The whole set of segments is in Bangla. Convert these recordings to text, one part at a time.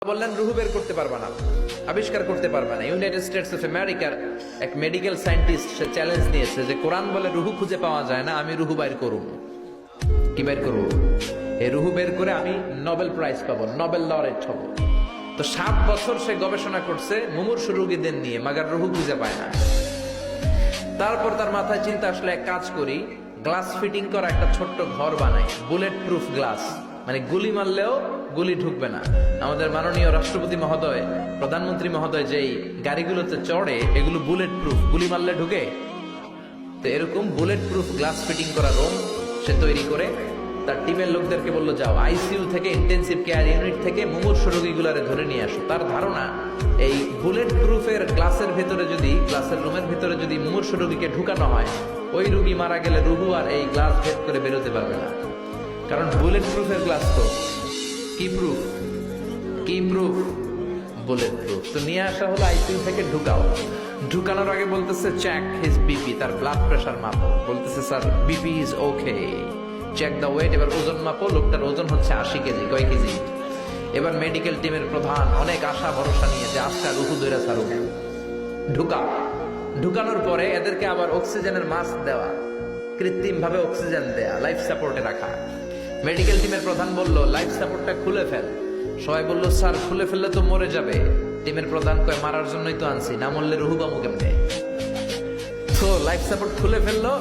বললেন রুহু বের করতে পারবা না, আবিষ্কার করতে পারবা না। ইউনাইটেড স্টেটস অফ আমেরিকার এক মেডিকেল সায়েন্টিস্ট সে চ্যালেঞ্জ নিয়েছে যে কোরআন বলে রুহু খুঁজে পাওয়া যায় না, আমি রুহু বাইর করব। কি বের করব? এই রুহু বের করে আমি নোবেল প্রাইজ পাবো, নোবেল লরেট হব। তো 7 বছর সে গবেষণা করছে মুমূর্ষু রোগীদের নিয়ে, মাগার রুহু খুঁজে পায় না। তারপর তার মাথায় চিন্তা আসলে এক কাজ করি, গ্লাস ফিটিং করা একটা ছোট্ট ঘর বানাই, বুলেট প্রুফ গ্লাস, মানে গুলি মারলেও গুলি ঢুকবে না। আমাদের মাননীয় রাষ্ট্রপতি মহোদয়, প্রধানমন্ত্রী মহোদয় যেই গাড়িগুলোতে চড়ে এগুলো বুলেট প্রুফ, গুলি মারলে ঢুকে। তো এরকম বুলেট প্রুফ গ্লাস ফিটিং করা রুম সে তৈরি করে তার টিমের লোকদেরকে বললো, যাও আইসিইউ থেকে, ইন্টেনসিভ কেয়ার ইউনিট থেকে মুমূর্ষু রোগীগুলারে ধরে নিয়ে আসো। তার ধারণা এই বুলেট প্রুফের গ্লাসের ভেতরে যদি, গ্লাসের রুমের ভেতরে যদি মুমূর্ষু রোগীকে ঢুকানো হয়, ওই রোগী মারা গেলে রুহু আর এই গ্লাস ভেদ করে বেরোতে পারবে না। কারণ বুলেট প্রুফের গ্লাস তো কি প্রুফ, কি প্রুফ, বুলেট প্রুফ। তো নিয়ে আসা হলো আইসিইউ থেকে, ঢুকাও। ঢুকানোর আগে বলতেছে চেক হিজ বিপি, তার ব্লাড প্রেশার মাপো। বলতেছে sir BP is okay, check the weight. এবার ওজন মাপো, লোকটার ওজন হচ্ছে 80 কেজি। কয় কেজি? এবার মেডিকেল টিমের প্রধান অনেক আশা ভরসা নিয়ে যে আজকা রুহু দইরা ছাড়ু, ঢুকা। ঢুকানোর পরে এদেরকে আবার অক্সিজেনের মাস্ক দেওয়া, কৃত্রিম ভাবে অক্সিজেন দেয়া, লাইফ সাপোর্টে রাখা। মেডিকেল টিমের প্রধান বলল লাইফ সাপোর্টটা খুলে ফেল। সবাই বলল স্যার খুলে ফেললে তো মরে যাবে। টিমের প্রধান কয় মারার জন্যই তো আনছি, না মরলে রুহু বামু কেমনে। তো লাইফ সাপোর্ট খুলে ফেললো,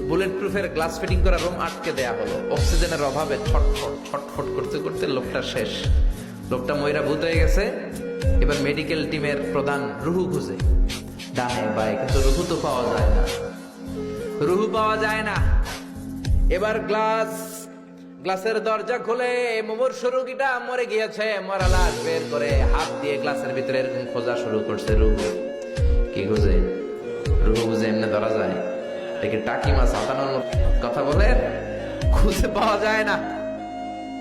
বুলেট প্রুফের গ্লাস ফিটিং করা রুম আটকে দেয়া হলো। অক্সিজেনের অভাবে ছটফট ছটফট করতে করতে লোকটা শেষ, লোকটা ময়রা ভূত হয়ে গেছে। এবার মেডিকেল টিমের প্রধান রুহু খুঁজে ডানে বায়ে, কিন্তু রুহু তো পাওয়া যায় না, রুহু পাওয়া যায় না। এবার গ্লাসের দরজা খুলে মুমূর্ষু রোগীটা মরে গিয়েছে, মরা লাশ বের করে হাত দিয়ে গ্লাসের ভিতরে এরকম খোঁজা শুরু করছে। রুহু কি খুঁজে? রুহু বুঝে এমনি ধরা যায়? এটাকে টাকি মাছ হাতানোর কথা বলে, খুঁজে পাওয়া যায় না।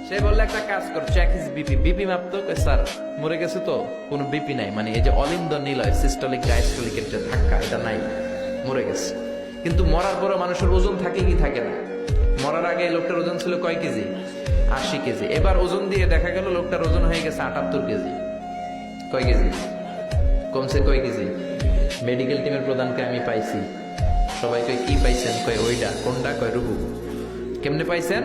সে বললে একটা কাজ কর, চেক হিজ বিপি। বিপি মাপতো, স্যার মরে গেছে তো কোনো বিপি নাই, মানে এই যে অলিন্দ নিলয় সিস্টোলিক ডায়াস্টোলিকের যে ধাক্কা, এটা নাই, মরে গেছে। কিন্তু মরার পরে মানুষের ওজন থাকে কি থাকে না? মরার আগে লোকটার ওজন ছিল কয় কেজি? 80 কেজি। এবার ওজন দিয়ে দেখা গেল লোকটার ওজন হয়ে গেছে 78 কেজি। কয় কেজি কমছে? কয় কেজি? মেডিকেল টিমের প্রধানকে আমি পাইছি। সবাই কয় কি পাইছেন? কয় ওইটা। কোনটা? কয় রুহু। কেমনে পাইছেন?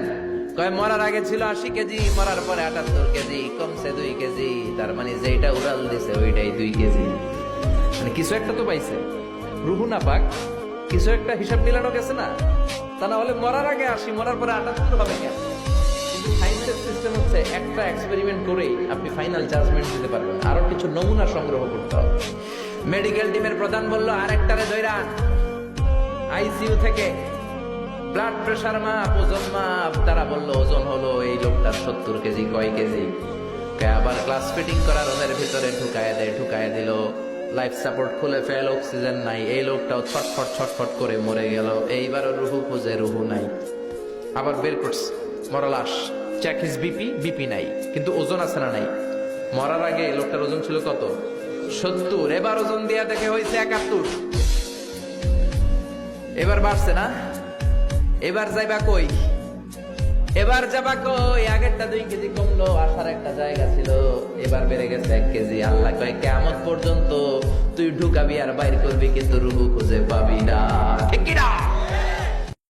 কয় মরার আগে ছিল 80 কেজি, মরার পরে 78 কেজি, কমছে 2 কেজি। তার মানে যেটা উড়াল দিছে ওইটাই 2 কেজি। মানে কিছু একটা তো পাইছে, রুহু না পাক, কিছু একটা হিসাব মিলানো গেছে না? তা না হলে মরার আগে 80, মরার পরে 78 হবে কেন? কিন্তু সায়েন্সের সিস্টেম হচ্ছে একটা এক্সপেরিমেন্ট করেই আপনি ফাইনাল জাজমেন্ট দিতে পারবেন, আরো কিছু নমুনা সংগ্রহ করতে হবে। মেডিকেল টিমের প্রধান বলল আরেকটারে ধইরা আইসিইউ থেকে ব্লাড প্রেশার মাপ, ওজন মাপ। তারা বলল ওজন হলো এই লোকটার 70 কেজি। কয় কেজি? আবার গ্লাস ফিটিং করা রুমের ভিতরে ঢুকায় দিল। লাইফ সাপোর্ট খুলে ফেল, অক্সিজেন নাই। এই লোকটাও ছটফট ছটফট করে মরে গেল। এইবারও রুহু খুঁজে, রুহু নাই। আবার বের করছে মরা লাশ, চেক হিজ বিপি, বিপি নাই, কিন্তু ওজন আছে না? নাই। মরার আগে লোকটার ওজন ছিল কত? 70। এবার ওজন দিয়া দেখে হয়েছে 71। এবার বাড়ছে না? এবার যাইবা কই? এবার যাবা কই? আগেরটা 2 কেজি কমলো, আসার একটা জায়গা ছিল, এবার বেড়ে গেছে 1 কেজি। আল্লাহ কয় কিয়ামত পর্যন্ত তুই ঢুকাবি আর বাইর করবি, কিন্তু রুহু খুঁজে পাবি না। ঠিক কি না?